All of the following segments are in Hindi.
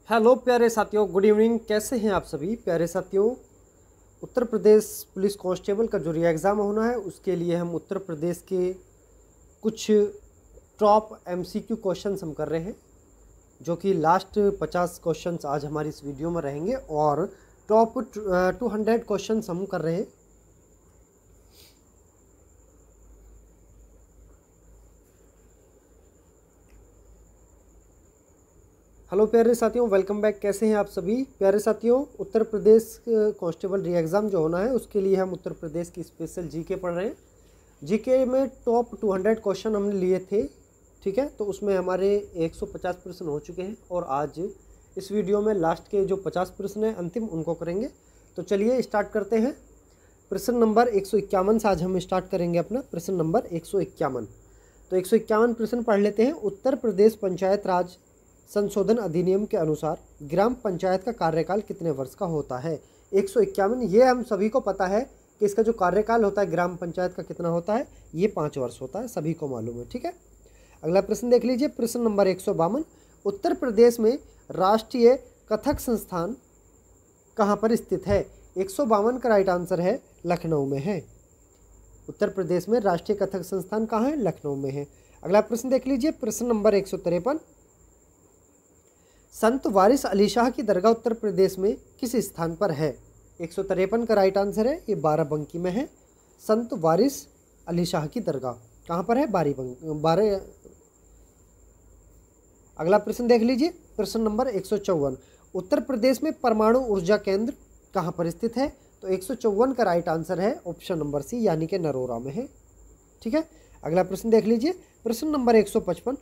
हेलो प्यारे साथियों, गुड इवनिंग। कैसे हैं आप सभी प्यारे साथियों। उत्तर प्रदेश पुलिस कांस्टेबल का जो री एग्ज़ाम होना है उसके लिए हम उत्तर प्रदेश के कुछ टॉप एमसीक्यू क्वेश्चंस हम कर रहे हैं, जो कि लास्ट 50 क्वेश्चंस आज हमारी इस वीडियो में रहेंगे और टॉप 200 क्वेश्चंस हम कर रहे हैं। हेलो प्यारे साथियों, वेलकम बैक। कैसे हैं आप सभी प्यारे साथियों। उत्तर प्रदेश कांस्टेबल री एग्ज़ाम जो होना है उसके लिए हम उत्तर प्रदेश की स्पेशल जीके पढ़ रहे हैं। जीके में टॉप 200 क्वेश्चन हमने लिए थे, ठीक है। तो उसमें हमारे 150 प्रश्न हो चुके हैं और आज इस वीडियो में लास्ट के जो 50 प्रश्न हैं अंतिम, उनको करेंगे। तो चलिए स्टार्ट करते हैं। प्रश्न नंबर 151 से आज हम स्टार्ट करेंगे अपना प्रश्न नंबर 151। तो 151 प्रश्न पढ़ लेते हैं। उत्तर प्रदेश पंचायत राज संशोधन अधिनियम के अनुसार ग्राम पंचायत का कार्यकाल कितने वर्ष का होता है। 151, ये हम सभी को पता है कि इसका जो कार्यकाल होता है ग्राम पंचायत का कितना होता है, ये 5 वर्ष होता है, सभी को मालूम है, ठीक है। अगला प्रश्न देख लीजिए। प्रश्न नंबर 152, उत्तर प्रदेश में राष्ट्रीय कथक संस्थान कहाँ पर स्थित है। 152 का राइट आंसर है लखनऊ में है। उत्तर प्रदेश में राष्ट्रीय कथक संस्थान कहाँ है, लखनऊ में है। अगला प्रश्न देख लीजिए। प्रश्न नंबर 153, संत वारिस अली शाह की दरगाह उत्तर प्रदेश में किस स्थान पर है। 153 का राइट आंसर है, ये बाराबंकी में है। संत वारिस अली शाह की दरगाह कहाँ पर है, बारह। अगला प्रश्न देख लीजिए। प्रश्न नंबर 154, उत्तर प्रदेश में परमाणु ऊर्जा केंद्र कहाँ पर स्थित है। तो 154 का राइट आंसर है ऑप्शन नंबर सी, यानी कि नरोरा में है, ठीक है। अगला प्रश्न देख लीजिए। प्रश्न नंबर 155,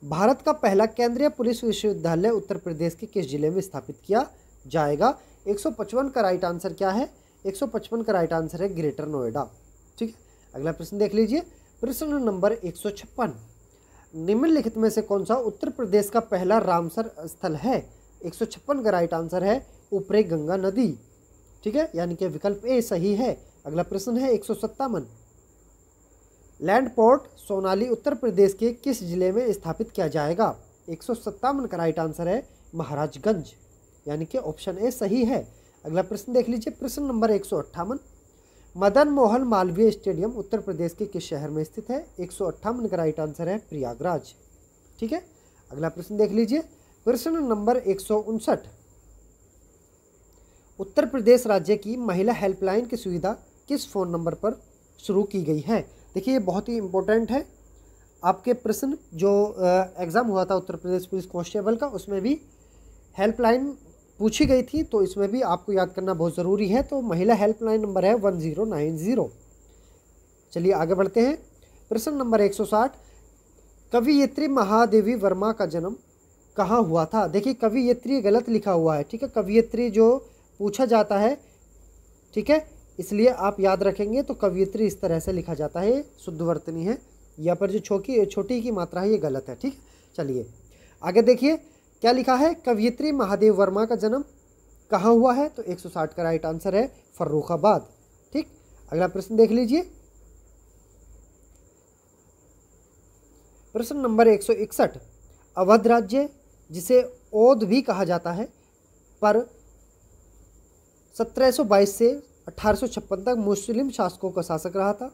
भारत का पहला केंद्रीय पुलिस विश्वविद्यालय उत्तर प्रदेश के किस जिले में स्थापित किया जाएगा। 155 का राइट आंसर क्या है, 155 का राइट आंसर है ग्रेटर नोएडा, ठीक है। अगला प्रश्न देख लीजिए। प्रश्न नंबर 156, निम्नलिखित में से कौन सा उत्तर प्रदेश का पहला रामसर स्थल है। 156 का राइट आंसर है ऊपरी गंगा नदी, ठीक है, यानी कि विकल्प ए सही है। अगला प्रश्न है 157, लैंड पोर्ट सोनाली उत्तर प्रदेश के किस जिले में स्थापित किया जाएगा। 157 का राइट आंसर है महाराजगंज, यानी कि ऑप्शन ए सही है। अगला प्रश्न देख लीजिए। प्रश्न नंबर 158, मदन मोहन मालवीय स्टेडियम उत्तर प्रदेश के किस शहर में स्थित है। 158 का राइट आंसर है प्रयागराज, ठीक है। अगला प्रश्न देख लीजिए। प्रश्न नंबर 159, उत्तर प्रदेश राज्य की महिला हेल्पलाइन की सुविधा किस फ़ोन नंबर पर शुरू की गई है। देखिए, ये बहुत ही इम्पोर्टेंट है। आपके प्रश्न जो एग्ज़ाम हुआ था उत्तर प्रदेश पुलिस कांस्टेबल का, उसमें भी हेल्पलाइन पूछी गई थी, तो इसमें भी आपको याद करना बहुत ज़रूरी है। तो महिला हेल्पलाइन नंबर है 1090। चलिए आगे बढ़ते हैं। प्रश्न नंबर 160, कवियत्री महादेवी वर्मा का जन्म कहाँ हुआ था। देखिए, कवियत्री गलत लिखा हुआ है, ठीक है। कवियत्री जो पूछा जाता है, ठीक है, इसलिए आप याद रखेंगे। तो कवियत्री इस तरह से लिखा जाता है, शुद्ध वर्तनी है। यहाँ पर जो छोटी की मात्रा है ये गलत है, ठीक है। चलिए आगे देखिए क्या लिखा है। कवियत्री महादेव वर्मा का जन्म कहाँ हुआ है। तो 160 का राइट आंसर है फर्रुखाबाद, ठीक। अगला प्रश्न देख लीजिए। प्रश्न नंबर 161, अवध राज्य जिसे औध भी कहा जाता है पर 1722 से 1856 तक मुस्लिम शासकों का शासक रहा था।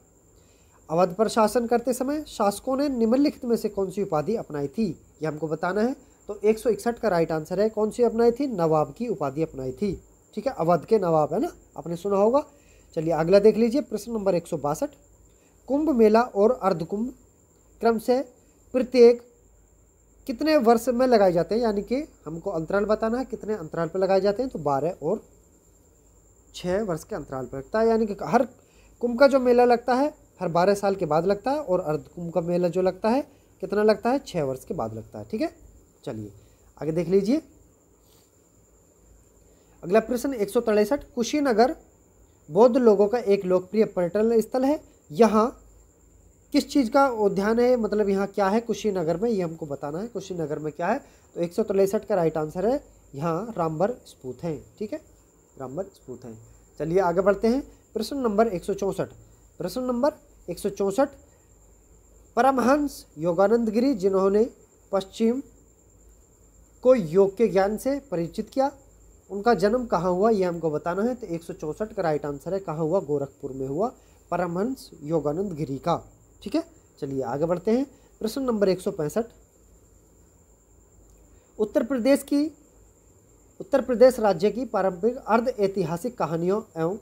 अवध पर शासन करते समय शासकों ने निम्नलिखित में से कौन सी उपाधि अपनाई थी, ये हमको बताना है। तो 161 का राइट आंसर है कौन सी अपनाई थी, नवाब की उपाधि अपनाई थी, ठीक है। अवध के नवाब है ना, आपने सुना होगा। चलिए अगला देख लीजिए। प्रश्न नंबर 162, कुंभ मेला और अर्धकुंभ क्रम से प्रत्येक कितने वर्ष में लगाए जाते हैं, यानी कि हमको अंतराल बताना है, कितने अंतराल पर लगाए जाते हैं। तो 12 और 6 वर्ष के अंतराल पर लगता है, यानी कि हर कुंभ का जो मेला लगता है हर 12 साल के बाद लगता है, और अर्ध कुंभ का मेला जो लगता है कितना लगता है, 6 वर्ष के बाद लगता है, ठीक है। चलिए आगे देख लीजिए। अगला प्रश्न 163, कुशीनगर बौद्ध लोगों का एक लोकप्रिय पर्यटन स्थल है। यहाँ किस चीज़ का उद्यान है, मतलब यहाँ क्या है कुशीनगर में, ये हमको बताना है। कुशीनगर में क्या है। तो 163 का राइट आंसर है यहाँ रामबर स्पूत हैं, ठीक है, रामबर स्पूत हैं। चलिए आगे बढ़ते हैं। प्रश्न नंबर 164, प्रश्न नंबर 164, परमहंस योगानंद गिरी जिन्होंने पश्चिम को योग के ज्ञान से परिचित किया। उनका जन्म कहाँ हुआ ये हमको बताना है। तो 164 का राइट आंसर है कहाँ हुआ, गोरखपुर में हुआ, परमहंस योगानंद गिरी का। ठीक है, चलिए आगे बढ़ते हैं। प्रश्न नंबर 165, उत्तर प्रदेश राज्य की पारंपरिक अर्ध ऐतिहासिक कहानियों एवं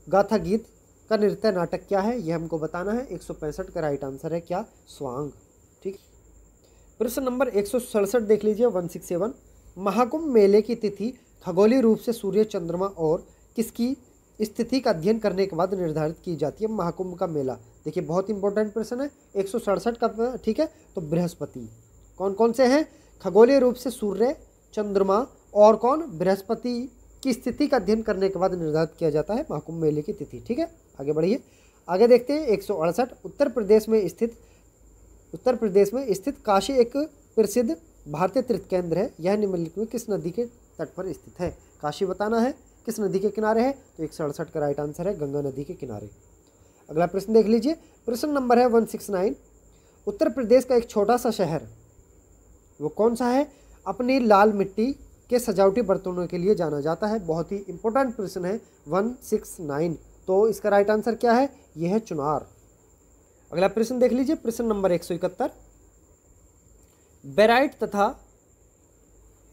गाथा गीत का नृत्य नाटक क्या है, यह हमको बताना है। 165 का राइट आंसर है क्या, स्वांग। ठीक, प्रश्न नंबर 167 देख लीजिए, 167, महाकुंभ मेले की तिथि खगोलीय रूप से सूर्य, चंद्रमा और किसकी स्थिति का अध्ययन करने के बाद निर्धारित की जाती है। महाकुंभ का मेला, देखिए बहुत इंपॉर्टेंट प्रश्न है। 167 का, ठीक है, तो बृहस्पति। कौन कौन से हैं, खगोलीय रूप से सूर्य, चंद्रमा और कौन, बृहस्पति की स्थिति का अध्ययन करने के बाद निर्धारित किया जाता है महाकुंभ मेले की तिथि। ठीक है, आगे बढ़िए, आगे देखते हैं। 168, उत्तर प्रदेश में स्थित काशी एक प्रसिद्ध भारतीय तीर्थ केंद्र है, यह निम्नलिखित में किस नदी के तट पर स्थित है। काशी बताना है किस नदी के किनारे है, तो 168 का राइट आंसर है गंगा नदी के किनारे। अगला प्रश्न देख लीजिए, प्रश्न नंबर है 169, उत्तर प्रदेश का एक छोटा सा शहर वो कौन सा है, अपनी लाल मिट्टी के सजावटी बर्तनों के लिए जाना जाता है। बहुत ही इंपॉर्टेंट प्रश्न है 169, तो इसका राइट आंसर क्या है, यह है चुनार। अगला प्रश्न देख लीजिए, प्रश्न नंबर 171, बेराइट तथा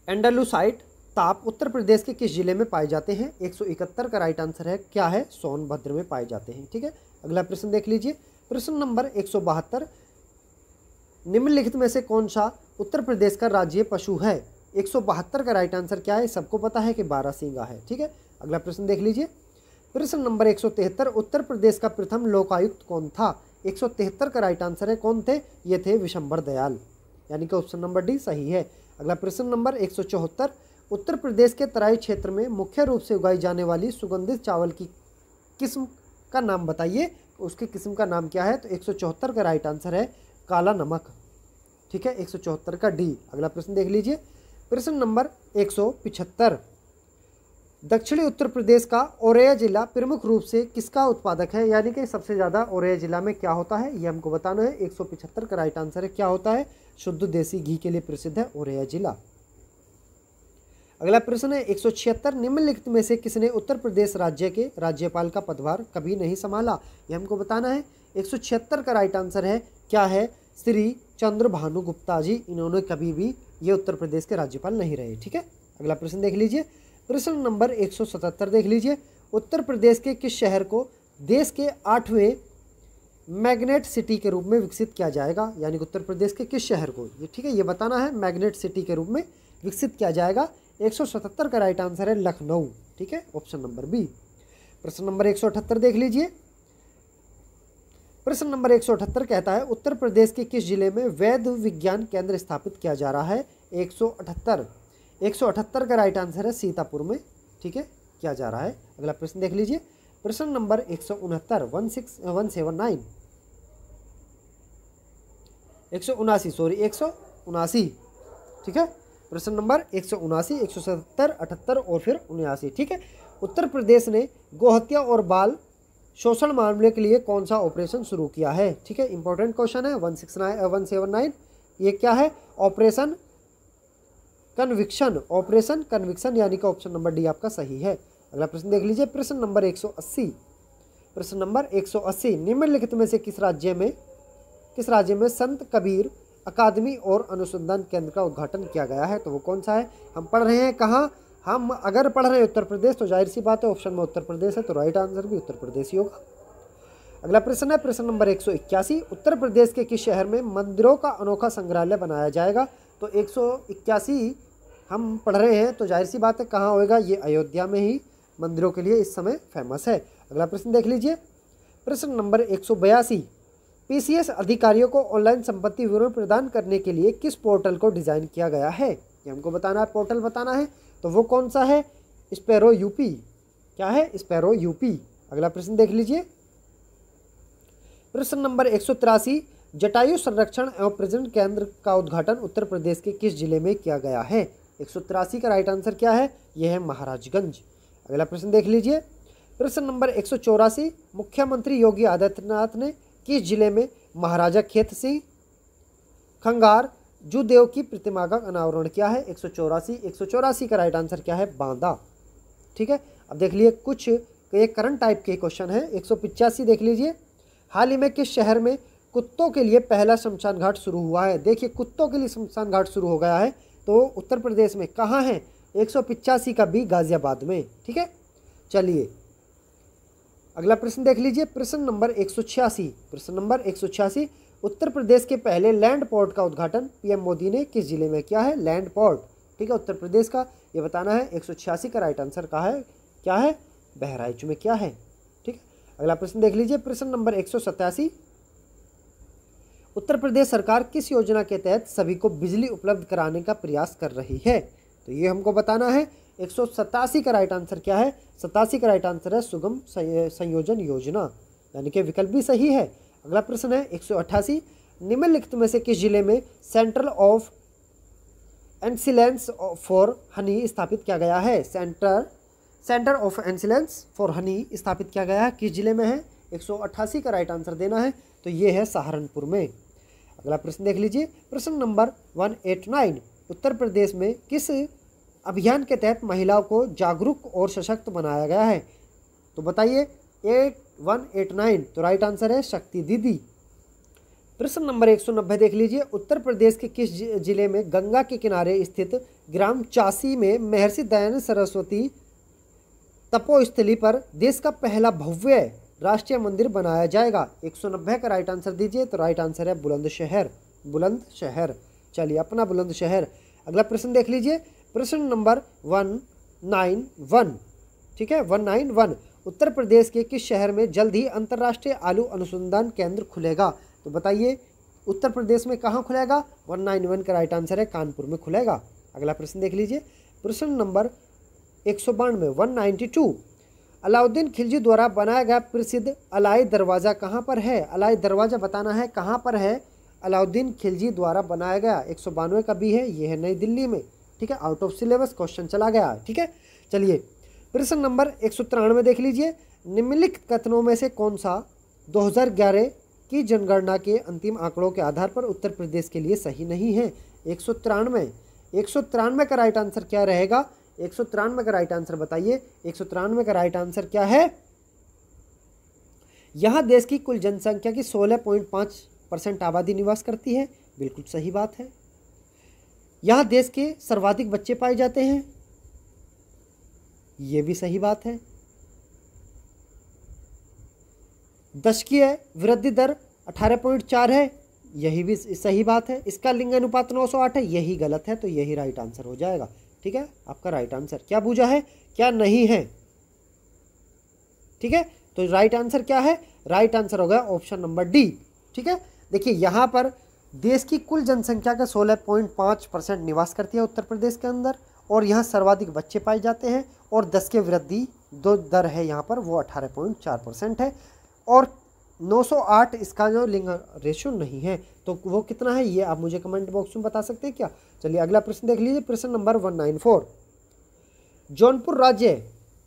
एंडालुसाइट ताप उत्तर प्रदेश के किस जिले में पाए जाते हैं। 171 का राइट आंसर है क्या है, सोनभद्र में पाए जाते हैं। ठीक है, अगला प्रश्न देख लीजिए, प्रश्न नंबर 172, निम्नलिखित में से कौन सा उत्तर प्रदेश का राज्य पशु है। 172 का राइट आंसर क्या है, सबको पता है कि बारहसिंगा है। ठीक है, अगला प्रश्न देख लीजिए, प्रश्न नंबर 173, उत्तर प्रदेश का प्रथम लोकायुक्त कौन था। 173 का राइट आंसर है कौन थे, ये थे विशंबर दयाल, यानी कि ऑप्शन नंबर डी सही है। अगला प्रश्न नंबर 174, उत्तर प्रदेश के तराई क्षेत्र में मुख्य रूप से उगाई जाने वाली सुगंधित चावल की किस्म का नाम बताइए, उसकी किस्म का नाम क्या है। तो 174 का राइट आंसर है काला नमक। ठीक है, 174 का डी। अगला प्रश्न देख लीजिए, प्रश्न नंबर 175, दक्षिणी उत्तर प्रदेश का औरैया जिला प्रमुख रूप से किसका उत्पादक है, यानी कि सबसे ज़्यादा औरैया जिला में क्या होता है, ये हमको बताना है। 175 का राइट आंसर है क्या होता है, शुद्ध देसी घी के लिए प्रसिद्ध है औरैया जिला। अगला प्रश्न है 176, निम्नलिखित में से किसने उत्तर प्रदेश राज्य के राज्यपाल का पदभार कभी नहीं संभाला, ये हमको बताना है। 176 का राइट आंसर है क्या है, श्री चंद्र भानु गुप्ता जी, इन्होंने कभी भी ये उत्तर प्रदेश के राज्यपाल नहीं रहे। ठीक है, अगला प्रश्न देख लीजिए, प्रश्न नंबर 177 देख लीजिए, उत्तर प्रदेश के किस शहर को देश के 8वें मैग्नेट सिटी के रूप में विकसित किया जाएगा, यानी कि उत्तर प्रदेश के किस शहर को, ये ठीक है, ये बताना है, मैग्नेट सिटी के रूप में विकसित किया जाएगा। 177 का राइट आंसर है लखनऊ। ठीक है, ऑप्शन नंबर बी। प्रश्न नंबर 178 देख लीजिए, प्रश्न नंबर 178 कहता है उत्तर प्रदेश के किस जिले में वैध विज्ञान केंद्र स्थापित किया जा रहा है। 178 का राइट आंसर है सीतापुर में, ठीक है, किया जा रहा है। अगला प्रश्न देख लीजिए, प्रश्न नंबर 169, 179, ठीक है, प्रश्न नंबर 179, 177, 78 और फिर 79। ठीक है, उत्तर प्रदेश ने गोहत्या और बाल शोषण मामले के लिए कौन सा ऑपरेशन शुरू किया है। ठीक है, इंपॉर्टेंट क्वेश्चन है। 179 ये क्या है, ऑपरेशन कन्विक्शन, यानी कि ऑप्शन नंबर डी आपका सही है। अगला प्रश्न देख लीजिए, प्रश्न नंबर 180, निम्नलिखित में से किस राज्य में संत कबीर अकादमी और अनुसंधान केंद्र का उद्घाटन किया गया है, तो वो कौन सा है। हम पढ़ रहे हैं कहाँ, हम अगर पढ़ रहे हैं उत्तर प्रदेश तो जाहिर सी बात है ऑप्शन में उत्तर प्रदेश है, तो राइट आंसर भी उत्तर प्रदेश ही होगा। अगला प्रश्न है प्रश्न नंबर 181, उत्तर प्रदेश के किस शहर में मंदिरों का अनोखा संग्रहालय बनाया जाएगा। तो 181 हम पढ़ रहे हैं तो जाहिर सी बात है कहाँ होएगा, ये अयोध्या में ही मंदिरों के लिए इस समय फेमस है। अगला प्रश्न देख लीजिए, प्रश्न नंबर 182, पीसीएस अधिकारियों को ऑनलाइन संपत्ति विवरण प्रदान करने के लिए किस पोर्टल को डिज़ाइन किया गया है, ये हमको बताना है, पोर्टल बताना है, तो वो कौन सा है, स्पैरो यूपी। क्या है, स्पैरो यूपी। अगला प्रश्न देख लीजिए, प्रश्न नंबर 183, जटायु संरक्षण एवं प्रजनन केंद्र का उद्घाटन उत्तर प्रदेश के किस जिले में किया गया है। 183 का राइट आंसर क्या है, यह है महाराजगंज। अगला प्रश्न देख लीजिए, प्रश्न नंबर 184, मुख्यमंत्री योगी आदित्यनाथ ने किस जिले में महाराजा खेत सिंह खंगार जूदेव की प्रतिमा का अनावरण क्या है? 184 का राइट आंसर क्या है? बांदा। ठीक है, अब देख लिए कुछ ये करंट टाइप के क्वेश्चन है। 185 देख लीजिए, हाल ही में किस शहर में कुत्तों के लिए पहला शमशान घाट शुरू हुआ है? देखिए कुत्तों के लिए शमशान घाट शुरू हो गया है, तो उत्तर प्रदेश में कहाँ है? 185 का बी, गाजियाबाद में। ठीक है, चलिए अगला प्रश्न देख लीजिए, प्रश्न नंबर 186। प्रश्न नंबर 186, उत्तर प्रदेश के पहले लैंड पोर्ट का उद्घाटन पीएम मोदी ने किस जिले में किया है? Land port. ठीक है, उत्तर प्रदेश का ये बताना है। 186 का राइट आंसर कहाँ है? क्या है? बहराइच में क्या है? ठीक है, अगला प्रश्न देख लीजिए, प्रश्न नंबर 187, उत्तर प्रदेश सरकार किस योजना के तहत सभी को बिजली उपलब्ध कराने का प्रयास कर रही है? तो ये हमको बताना है। 187 का राइट आंसर क्या है? 87 का राइट आंसर है सुगम संयोजन योजना, यानी कि विकल्प भी सही है। अगला प्रश्न है 188, निम्नलिखित में से किस जिले में centre of excellence for Honey स्थापित किया गया है? Centre of excellence for Honey स्थापित किया गया है, किस जिले में है? 188 का राइट आंसर देना है, तो ये है सहारनपुर में। अगला प्रश्न देख लीजिए, प्रश्न नंबर 189, उत्तर प्रदेश में किस अभियान के तहत महिलाओं को जागरूक और सशक्त बनाया गया है? तो बताइए 189, तो राइट आंसर है शक्ति दीदी। प्रश्न नंबर 190 देख लीजिए, उत्तर प्रदेश के किस जिले में गंगा के किनारे स्थित ग्राम चासी में महर्षि दयानंद सरस्वती तपोस्थली पर देश का पहला भव्य राष्ट्रीय मंदिर बनाया जाएगा? 190 का राइट आंसर दीजिए, तो राइट आंसर है बुलंदशहर। बुलंदशहर, चलिए अपना बुलंदशहर। अगला प्रश्न देख लीजिए, प्रश्न नंबर 191। ठीक है, 191, उत्तर प्रदेश के किस शहर में जल्द ही अंतर्राष्ट्रीय आलू अनुसंधान केंद्र खुलेगा? तो बताइए उत्तर प्रदेश में कहाँ खुलेगा? 191 का राइट आंसर है कानपुर में खुलेगा। अगला प्रश्न देख लीजिए, प्रश्न नंबर 192, 192, अलाउद्दीन खिलजी द्वारा बनाया गया प्रसिद्ध अलाई दरवाज़ा कहाँ पर है? अलाई दरवाज़ा बताना है कहाँ पर है? अलाउद्दीन खिलजी द्वारा बनाया गया। 192 का भी है, ये है नई दिल्ली में। ठीक है, आउट ऑफ सिलेबस क्वेश्चन चला गया। ठीक है, चलिए प्रश्न नंबर 193 देख लीजिए, निम्नलिखित कथनों में से कौन सा 2011 की जनगणना के अंतिम आंकड़ों के आधार पर उत्तर प्रदेश के लिए सही नहीं है? 193 का राइट आंसर क्या रहेगा? 193 का राइट आंसर बताइए। 193 का राइट आंसर क्या है? यहाँ देश की कुल जनसंख्या की 16.5% आबादी निवास करती है, बिल्कुल सही बात है। यहाँ देश के सर्वाधिक बच्चे पाए जाते हैं, ये भी सही बात है। दशकीय वृद्धि दर 18.4 है, यही भी सही बात है। इसका लिंग अनुपात 908 है, यही गलत है, तो यही राइट आंसर हो जाएगा। ठीक है, आपका राइट आंसर क्या पूछा है, क्या नहीं है? ठीक है, तो राइट आंसर क्या है? राइट आंसर होगा ऑप्शन नंबर डी। ठीक है, देखिए यहाँ पर देश की कुल जनसंख्या का 16.5% निवास करती है उत्तर प्रदेश के अंदर, और यहाँ सर्वाधिक बच्चे पाए जाते हैं, और 10 के वृद्धि दो दर है यहाँ पर वो 18.4% है, और 908 इसका जो लिंग रेशियो नहीं है, तो वो कितना है ये आप मुझे कमेंट बॉक्स में बता सकते हैं क्या? चलिए अगला प्रश्न देख लीजिए, प्रश्न नंबर 194, जौनपुर राज्य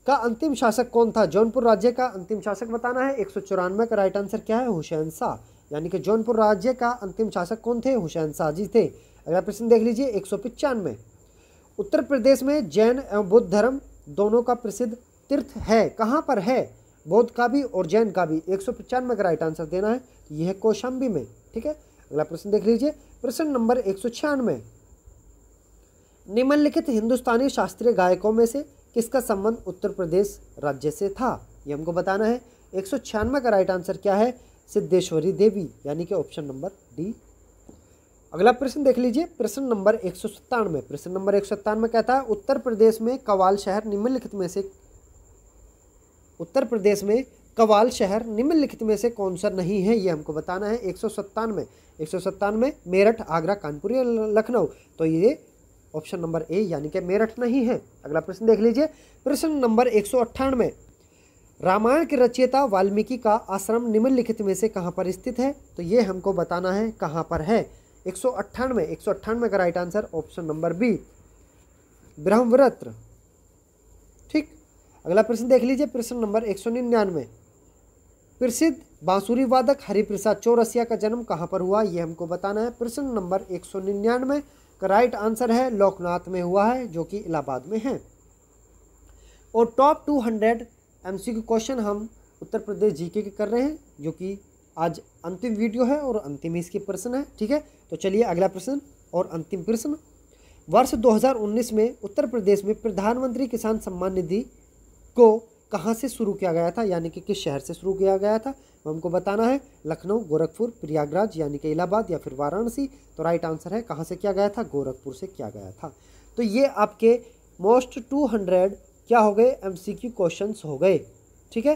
का अंतिम शासक कौन था? जौनपुर राज्य का अंतिम शासक बताना है। 194 का राइट आंसर क्या है? हुसैन शाह, यानी कि जौनपुर राज्य का अंतिम शासक कौन थे? हुसैन शाह जी थे। अगला प्रश्न देख लीजिए 195, उत्तर प्रदेश में जैन एवं बौद्ध धर्म दोनों का प्रसिद्ध तीर्थ है, कहाँ पर है? बौद्ध का भी और जैन का भी। 195 का राइट आंसर देना है, यह है कौशाम्बी में। ठीक है, अगला प्रश्न देख लीजिए, प्रश्न नंबर 196, निम्नलिखित हिंदुस्तानी शास्त्रीय गायकों में से किसका संबंध उत्तर प्रदेश राज्य से था? ये हमको बताना है। 196 का राइट आंसर क्या है? सिद्धेश्वरी देवी, यानी कि ऑप्शन नंबर डी। अगला प्रश्न देख लीजिए, प्रश्न नंबर 197। प्रश्न नंबर 197 कहता है उत्तर प्रदेश में कवाल शहर निम्नलिखित में से कौन सा नहीं है? ये हमको बताना है। 197 मेरठ, आगरा, कानपुर या लखनऊ, तो ये ऑप्शन नंबर ए यानी कि मेरठ नहीं है। अगला प्रश्न देख लीजिए, प्रश्न नंबर 198, रामायण के रचयिता वाल्मीकि का आश्रम निम्नलिखित में से कहाँ पर स्थित है? तो ये हमको बताना है कहाँ पर है। 198 का right answer option number B, Brahmaputra. ठीक, अगला प्रश्न देख लीजिए, प्रश्न नंबर 199, प्रसिद्ध बांसुरी वादक हरिप्रसाद चौरसिया का जन्म कहाँ पर हुआ, ये हमको बताना है। प्रश्न नंबर 199 का राइट आंसर है लोकनाथ में हुआ है, जो कि इलाहाबाद में है। और टॉप 200 MCQ क्वेश्चन हम उत्तर प्रदेश जीके के कर रहे हैं, जो कि आज अंतिम वीडियो है और अंतिम ही इसके प्रश्न है। ठीक है, तो चलिए अगला प्रश्न और अंतिम प्रश्न। वर्ष 2019 में उत्तर प्रदेश में प्रधानमंत्री किसान सम्मान निधि को कहाँ से शुरू किया गया था, यानी कि किस शहर से शुरू किया गया था, हमको बताना है। लखनऊ, गोरखपुर, प्रयागराज यानी कि इलाहाबाद या फिर वाराणसी। तो राइट आंसर है कहाँ से किया गया था, गोरखपुर से किया गया था। तो ये आपके मोस्ट 200 क्या हो गए, MCQ क्वेश्चंस हो गए। ठीक है,